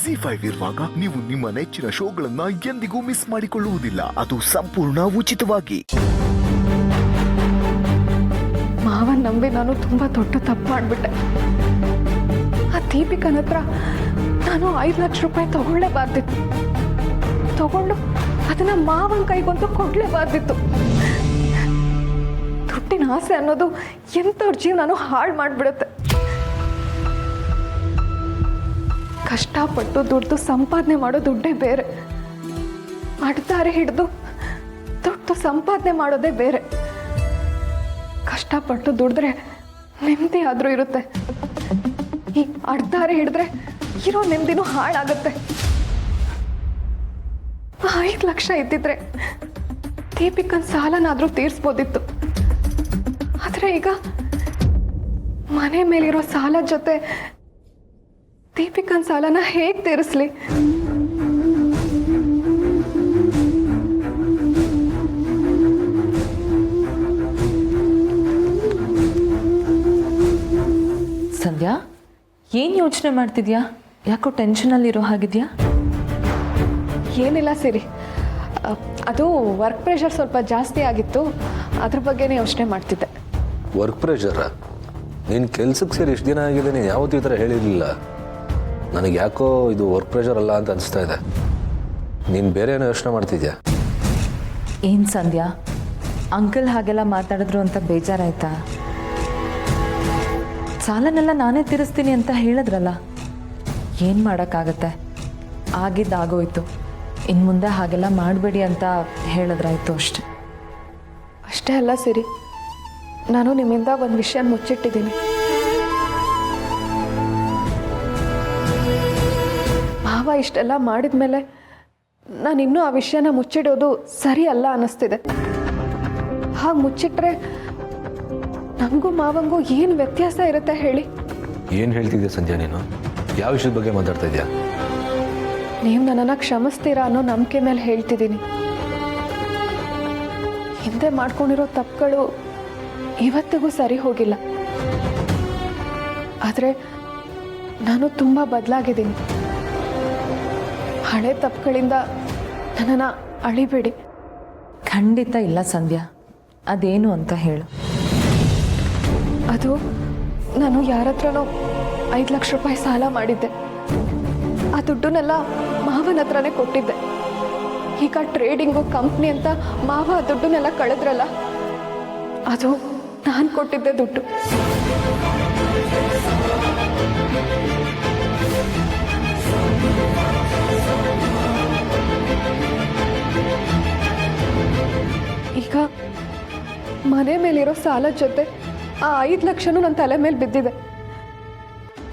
ZEE5 ಇರುವಾಗ ನೀವು ನಿಮ್ಮ ನೆಚ್ಚಿನ ಶೋಗಳನ್ನ ಎಂದಿಗೂ ಮಿಸ್ ಮಾಡಿಕೊಳ್ಳುವುದಿಲ್ಲ. ಅದು ಸಂಪೂರ್ಣ ಉಚಿತವಾಗಿ. ಮಾವನ್ ನಂಬಿ ನಾನು ತುಂಬಾ ದೊಡ್ಡ ತಪ್ಪು ಮಾಡ್ಬಿಟ್ಟೆ. ಆ ದೀಪಿಕನ ಹತ್ರ ನಾನು 5 ಲಕ್ಷ ರೂಪಾಯಿ ತಗೊಳ್ಳೇಬಾರ್ದಿತ್ತು. ತಗೊಂಡು ಅದನ್ನ ಮಾವನ್ ಕೈಗೊಂದು ಕೊಡ್ಲೇಬಾರ್ದಿತ್ತು. ದುಡ್ಡಿನ ಆಸೆ ಅನ್ನೋದು ಎಂಥವ್ರ ಜೀವನನೂ ಹಾಳು ಮಾಡಿಬಿಡುತ್ತೆ. ಕಷ್ಟಪಟ್ಟು ದುಡ್ಡು ಸಂಪಾದನೆ ಮಾಡೋ ದುಡ್ಡೇ ಬೇರೆ, ಅಡ್ತಾರೆ ಹಿಡಿದು ದುಡ್ಡು ಸಂಪಾದನೆ ಮಾಡೋದೇ ಬೇರೆ. ಕಷ್ಟಪಟ್ಟು ದುಡಿದ್ರೆ ನೆಮ್ಮದಿ ಆದರೂ ಇರುತ್ತೆ. ಈ ಅಡ್ತಾರೆ ಹಿಡಿದ್ರೆ ಇರೋ ನೆಮ್ಮದಿನೂ ಹಾಳಾಗುತ್ತೆ. 5 ಲಕ್ಷ ಇದ್ದಿದ್ರೆ ದೀಪಿಕನ್ ಸಾಲನಾದರೂ ತೀರಿಸ್ಬೋದಿತ್ತು. ಆದರೆ ಈಗ ಮನೆ ಮೇಲಿರೋ ಸಾಲ ಜೊತೆ ದೀಪಿಕನ್ ಸಾಲನ ಹೇಗೆ ತೀರಿಸ್ಲಿ? ಸಂಧ್ಯಾ, ಏನು ಯೋಚನೆ ಮಾಡ್ತಿದ್ಯಾ? ಯಾಕೋ ಟೆನ್ಷನಲ್ಲಿರೋ ಹಾಗಿದ್ಯಾ? ಏನಿಲ್ಲ ಸಿರಿ, ಅದು ವರ್ಕ್ ಪ್ರೆಷರ್ ಸ್ವಲ್ಪ ಜಾಸ್ತಿ ಆಗಿತ್ತು, ಅದ್ರ ಬಗ್ಗೆನೇ ಯೋಚನೆ ಮಾಡ್ತಿದ್ದೆ. ವರ್ಕ್ ಪ್ರೆಷರಾ? ನೀನು ಕೆಲ್ಸಕ್ಕೆ ಸೇರಿ ಇಷ್ಟು ದಿನ ಆಗಿದೆ, ನೀನು ಯಾವತ್ತೂ ಈ ಥರ ಹೇಳಿರಲಿಲ್ಲ. ನನಗೆ ಯಾಕೋ ಇದು ವರ್ಕ್ ಪ್ರೆಷರ್ ಅಲ್ಲ ಅಂತ ಅನಿಸ್ತಾ ಇದೆ. ನೀನು ಬೇರೆ ಏನೋ ಯೋಚನೆ ಮಾಡ್ತಿದ್ಯಾ? ಏನು ಸಂಧ್ಯಾ, ಅಂಕಲ್ ಹಾಗೆಲ್ಲ ಮಾತಾಡಿದ್ರು ಅಂತ ಬೇಜಾರಾಯ್ತಾ? ಸಾಲನೆಲ್ಲ ನಾನೇ ತೀರಿಸ್ತೀನಿ ಅಂತ ಹೇಳಿದ್ರಲ್ಲ, ಏನು ಮಾಡೋಕ್ಕಾಗತ್ತೆ? ಆಗಿದ್ದಾಗೋಯ್ತು. ಇನ್ನು ಮುಂದೆ ಹಾಗೆಲ್ಲ ಮಾಡಬೇಡಿ ಅಂತ ಹೇಳಿದ್ರಾಯ್ತು ಅಷ್ಟೆ. ಅಷ್ಟೇ ಅಲ್ಲ ಸಿರಿ, ನಾನು ನಿಮ್ಮಿಂದ ಒಂದು ವಿಷಯ ಮುಚ್ಚಿಟ್ಟಿದ್ದೀನಿ. ಭಾವ ಇಷ್ಟೆಲ್ಲ ಮಾಡಿದ ಮೇಲೆ ನಾನು ಇನ್ನೂ ಆ ವಿಷಯನ ಮುಚ್ಚಿಡೋದು ಸರಿ ಅಲ್ಲ ಅನ್ನಿಸ್ತಿದೆ. ಹಾಗೆ ಮುಚ್ಚಿಟ್ರೆ ನಮಗೂ ಮಾವಂಗೂ ಏನು ವ್ಯತ್ಯಾಸ ಇರುತ್ತೆ ಹೇಳಿ? ಏನು ಹೇಳ್ತಿದ್ಯಾ ಸಂಧ್ಯಾ? ನೀನು ಯಾವ ವಿಷಯದ ಬಗ್ಗೆ ಮಾತಾಡ್ತಾ ಇದೆಯಾ? ನೀವು ನನ್ನನ್ನು ಕ್ಷಮಿಸ್ತೀರಾ ಅನ್ನೋ ನಂಬಿಕೆ ಮೇಲೆ ಹೇಳ್ತಿದ್ದೀನಿ. ಹಿಂದೆ ಮಾಡ್ಕೊಂಡಿರೋ ತಪ್ಪುಗಳು ಇವತ್ತಿಗೂ ಸರಿ ಹೋಗಿಲ್ಲ. ಆದರೆ ನಾನು ತುಂಬ ಬದಲಾಗಿದ್ದೀನಿ. ಹಳೆ ತಪ್ಪುಗಳಿಂದ ನನ್ನನ್ನು ಅಳಿಬೇಡಿ. ಖಂಡಿತ ಇಲ್ಲ ಸಂಧ್ಯಾ, ಅದೇನು ಅಂತ ಹೇಳು. ಅದು ನಾನು ಯಾರ ಹತ್ರನೋ 5 ಲಕ್ಷ ರೂಪಾಯಿ ಸಾಲ ಮಾಡಿದ್ದೆ. ಆ ದುಡ್ಡನ್ನೆಲ್ಲ ಮಾವನ ಹತ್ರನೇ ಕೊಟ್ಟಿದ್ದೆ. ಈಗ ಟ್ರೇಡಿಂಗು ಕಂಪ್ನಿ ಅಂತ ಮಾವ ಆ ದುಡ್ಡನ್ನೆಲ್ಲ ಕಳೆದ್ರಲ್ಲ, ಅದು ನಾನು ಕೊಟ್ಟಿದ್ದೆ ದುಡ್ಡು. ಈಗ ಮನೆ ಮೇಲಿರೋ ಸಾಲದ ಜೊತೆ ಆ 5 ಲಕ್ಷನೂ ನನ್ನ ತಲೆ ಮೇಲೆ ಬಿದ್ದಿದೆ.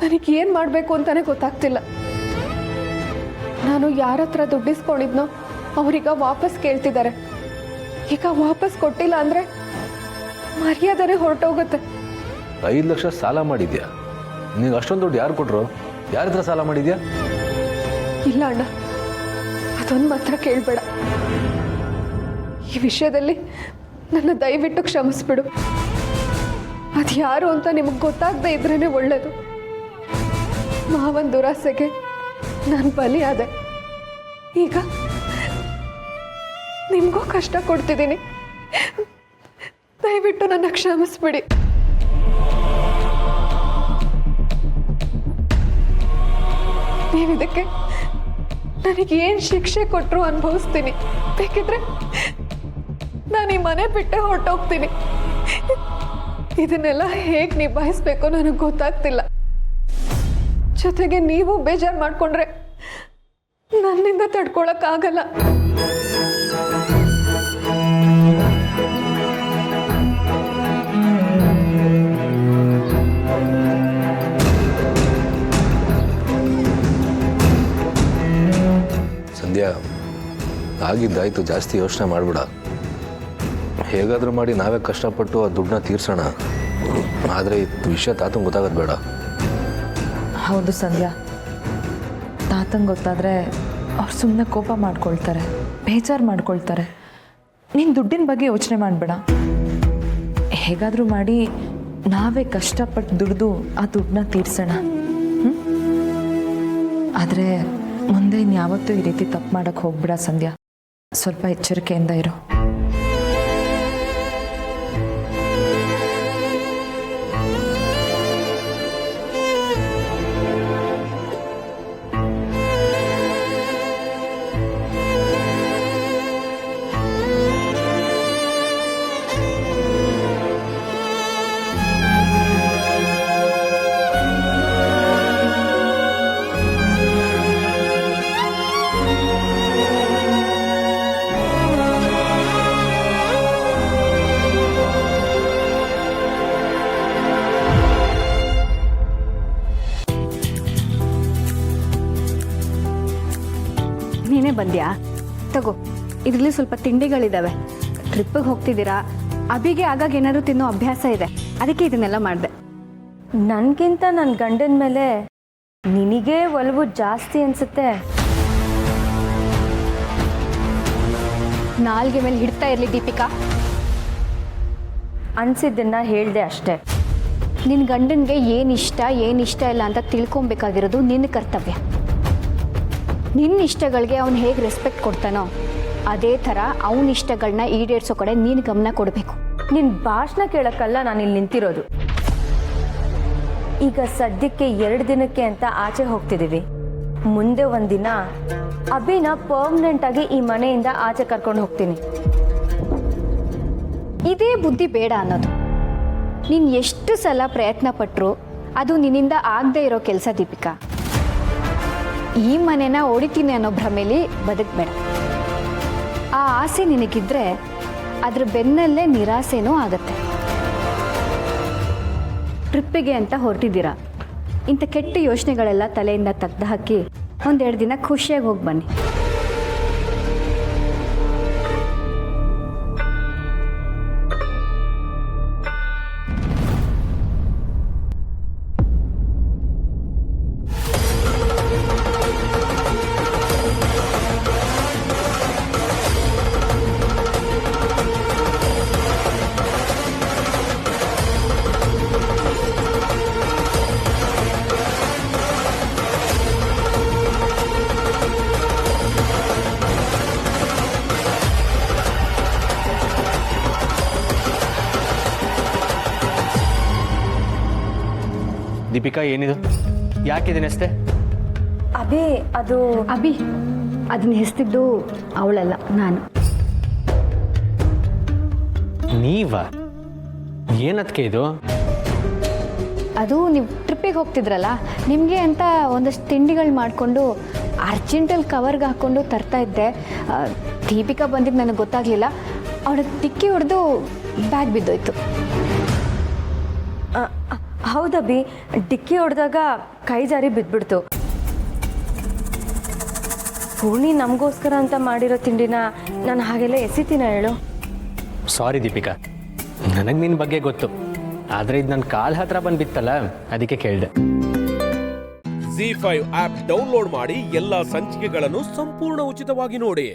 ನನಗೇನು ಮಾಡಬೇಕು ಅಂತಾನೆ ಗೊತ್ತಾಗ್ತಿಲ್ಲ. ನಾನು ಯಾರ ಹತ್ರ ದುಡ್ಡಿಸ್ಕೊಂಡಿದ್ನೋ ಅವ್ರೀಗ ವಾಪಸ್ ಕೇಳ್ತಿದ್ದಾರೆ. ಈಗ ವಾಪಸ್ ಕೊಟ್ಟಿಲ್ಲ ಅಂದರೆ ಮರ್ಯಾದೆನೇ ಹೊರಟೋಗುತ್ತೆ. 5 ಲಕ್ಷ ಸಾಲ ಮಾಡಿದ್ಯಾ? ನೀನು ಅಷ್ಟೊಂದು ದುಡ್ಡು ಯಾರು ಕೊಟ್ಟರು? ಯಾರ ಹತ್ರ ಸಾಲ ಮಾಡಿದ್ಯಾ? ಇಲ್ಲ ಅಣ್ಣ, ಅದೊಂದು ಮಾತ್ರ ಕೇಳಬೇಡ. ಈ ವಿಷಯದಲ್ಲಿ ನನ್ನ ದಯವಿಟ್ಟು ಕ್ಷಮಿಸ್ಬಿಡು. ಅದು ಯಾರು ಅಂತ ನಿಮಗೆ ಗೊತ್ತಾಗದೆ ಇದ್ರೇ ಒಳ್ಳೆಯದು. ಮಾವನ ದುರಾಸೆಗೆ ನಾನು ಬಲಿಯಾದೆ. ಈಗ ನಿಮಗೂ ಕಷ್ಟ ಕೊಡ್ತಿದ್ದೀನಿ. ದಯವಿಟ್ಟು ನನ್ನ ಕ್ಷಮಿಸ್ಬಿಡಿ. ನೀವಿದಕ್ಕೆ ನನಗೇನು ಶಿಕ್ಷೆ ಕೊಟ್ಟರು ಅನುಭವಿಸ್ತೀನಿ. ಬೇಕಿದ್ರೆ ನಾನು ಈ ಮನೆ ಬಿಟ್ಟೆ ಹೊರಟೋಗ್ತೀನಿ. ಇದನ್ನೆಲ್ಲ ಹೇಗೆ ನಿಭಾಯಿಸ್ಬೇಕೋ ನನಗೆ ಗೊತ್ತಾಗ್ತಿಲ್ಲ. ಜೊತೆಗೆ ನೀವು ಬೇಜಾರು ಮಾಡಿಕೊಂಡ್ರೆ ನನ್ನಿಂದ ತಡ್ಕೊಳಕ್ಕಾಗಲ್ಲ. ಸಂಧ್ಯಾ, ಆಗಿದ್ದಾಯ್ತು, ಜಾಸ್ತಿ ಯೋಚನೆ ಮಾಡಬೇಡ. ಹೇಗಾದರೂ ಮಾಡಿ ನಾವೇ ಕಷ್ಟಪಟ್ಟು ಆ ದುಡ್ಡನ್ನ ತೀರ್ಸೋಣ. ಆದರೆ ಈ ವಿಷಯ ತಾತಂಗೆ ಗೊತ್ತಾಗೋದು ಬೇಡ. ಹೌದು ಸಂಧ್ಯಾ, ತಾತಂಗೆ ಗೊತ್ತಾದರೆ ಅವ್ರು ಸುಮ್ಮನೆ ಕೋಪ ಮಾಡ್ಕೊಳ್ತಾರೆ, ಬೇಜಾರು ಮಾಡ್ಕೊಳ್ತಾರೆ. ನೀನು ದುಡ್ಡಿನ ಬಗ್ಗೆ ಯೋಚನೆ ಮಾಡಬೇಡ. ಹೇಗಾದರೂ ಮಾಡಿ ನಾವೇ ಕಷ್ಟಪಟ್ಟು ದುಡಿದು ಆ ದುಡ್ಡನ್ನ ತೀರ್ಸೋಣ. ಆದರೆ ಮುಂದೆ ಇನ್ಯಾವತ್ತೂ ಈ ರೀತಿ ತಪ್ಪು ಮಾಡೋಕ್ಕೆ ಹೋಗ್ಬಿಡ ಸಂಧ್ಯಾ. ಸ್ವಲ್ಪ ಎಚ್ಚರಿಕೆಯಿಂದ ಇರು. ನೀನೇ ಬಂದ್ಯಾ? ತಗೋ, ಇದರಲ್ಲಿ ಸ್ವಲ್ಪ ತಿಂಡಿಗಳಿದ್ದಾವೆ. ಟ್ರಿಪ್ಪಿಗೆ ಹೋಗ್ತಿದ್ದೀರಾ, ಅಭಿಗೆ ಆಗಾಗ ಏನಾದರೂ ತಿನ್ನೋ ಅಭ್ಯಾಸ ಇದೆ, ಅದಕ್ಕೆ ಇದನ್ನೆಲ್ಲ ಮಾಡಿದೆ. ನನಗಿಂತ ನನ್ನ ಗಂಡನ ಮೇಲೆ ನಿನಗೇ ಒಲವು ಜಾಸ್ತಿ ಅನ್ಸುತ್ತೆ. ನಾಲ್ಗೆ ಮೇಲೆ ಹಿಡ್ತಾ ಇರಲಿ ದೀಪಿಕಾ. ಅನ್ಸಿದ್ದನ್ನ ಹೇಳ್ದೆ ಅಷ್ಟೇ. ನಿನ್ನ ಗಂಡನಿಗೆ ಏನಿಷ್ಟ ಇಲ್ಲ ಅಂತ ತಿಳ್ಕೊಬೇಕಾಗಿರೋದು ನಿನ್ನ ಕರ್ತವ್ಯ. ನಿನ್ನ ಇಷ್ಟಗಳಿಗೆ ಅವನು ಹೇಗೆ ರೆಸ್ಪೆಕ್ಟ್ ಕೊಡ್ತಾನೋ ಅದೇ ಥರ ಅವನ ಇಷ್ಟಗಳನ್ನ ಈಡೇರಿಸೋ ಕಡೆ ನೀನು ಗಮನ ಕೊಡಬೇಕು. ನಿನ್ನ ಭಾಷಣ ಕೇಳಕ್ಕಲ್ಲ ನಾನು ಇಲ್ಲಿ ನಿಂತಿರೋದು. ಈಗ ಸದ್ಯಕ್ಕೆ 2 ದಿನಕ್ಕೆ ಅಂತ ಆಚೆ ಹೋಗ್ತಿದ್ದೀವಿ. ಮುಂದೆ ಒಂದಿನ ಅಭಿನ ಪರ್ಮನೆಂಟ್ ಆಗಿ ಈ ಮನೆಯಿಂದ ಆಚೆ ಕರ್ಕೊಂಡು ಹೋಗ್ತೀನಿ. ಇದೇ ಬುದ್ಧಿ ಬೇಡ ಅನ್ನೋದು. ನೀನು ಎಷ್ಟು ಸಲ ಪ್ರಯತ್ನ ಪಟ್ಟರು ಅದು ನಿನ್ನಿಂದ ಆಗದೆ ಇರೋ ಕೆಲಸ ದೀಪಿಕಾ. ಈ ಮನೆನ ಹೊಡಿತೀನಿ ಅನ್ನೋ ಭ್ರಮೆಲಿ ಬದುಕಬೇಡ. ಆ ಆಸೆ ನಿನಗಿದ್ರೆ ಅದ್ರ ಬೆನ್ನಲ್ಲೇ ನಿರಾಸೆನೂ ಆಗತ್ತೆ. ಟ್ರಿಪ್ಪಿಗೆ ಅಂತ ಹೊರಟಿದ್ದೀರಾ, ಇಂಥ ಕೆಟ್ಟ ಯೋಚನೆಗಳೆಲ್ಲ ತಲೆಯಿಂದ ತೆಗ್ದು ಹಾಕಿ 1-2 ದಿನ ಖುಷಿಯಾಗಿ ಹೋಗಿ ಬನ್ನಿ. ದೀಪಿಕಾ, ಏನಿದು? ಯಾಕಿದೆ ಅಷ್ಟೇ? ಅಭಿ, ಅದು ಅಭಿ, ಅದನ್ನ ಹೆಸ್ತಿದ್ದು ಅವಳಲ್ಲ, ನಾನು. ನೀವಾ? ಏನದಕ್ಕೆ ಇದು? ಅದು ನೀವು ಟ್ರಿಪ್ಪಿಗೆ ಹೋಗ್ತಿದ್ರಲ್ಲ, ನಿಮಗೆ ಅಂತ ಒಂದಷ್ಟು ತಿಂಡಿಗಳು ಮಾಡಿಕೊಂಡು ಅರ್ಜೆಂಟಲ್ಲಿ ಕವರ್ಗೆ ಹಾಕ್ಕೊಂಡು ತರ್ತಾ ಇದ್ದೆ. ದೀಪಿಕಾ ಬಂದಿದ್ದು ನನಗೆ ಗೊತ್ತಾಗಲಿಲ್ಲ. ಅವಳ ಡಿಕ್ಕಿ ಹೊಡೆದು ಬ್ಯಾಗ್ ಬಿದ್ದೋಯ್ತು. ಹೌದಭಿ, ಡಿಕ್ಕಿ ಹೊಡೆದಾಗ ಕೈ ಜಾರಿ ಬಿದ್ದುಬಿಡ್ತು. ಪೂರ್ಣಿ ನಮಗೋಸ್ಕರ ಅಂತ ಮಾಡಿರೋ ತಿಂಡಿನ ನಾನು ಹಾಗೆಲ್ಲ ಎಸಿತೀನ ಹೇಳು? ಸಾರಿ ದೀಪಿಕಾ, ನನಗೆ ನಿನ್ನ ಬಗ್ಗೆ ಗೊತ್ತು, ಆದರೆ ಇದು ನನ್ನ ಕಾಲ್ ಹತ್ರ ಬಂದ್ಬಿತ್ತಲ್ಲ, ಅದಕ್ಕೆ ಕೇಳಿದೆ. ZEE5 ಆಪ್ ಡೌನ್ಲೋಡ್ ಮಾಡಿ ಎಲ್ಲಾ ಸಂಚಿಕೆಗಳನ್ನು ಸಂಪೂರ್ಣ ಉಚಿತವಾಗಿ ನೋಡಿ.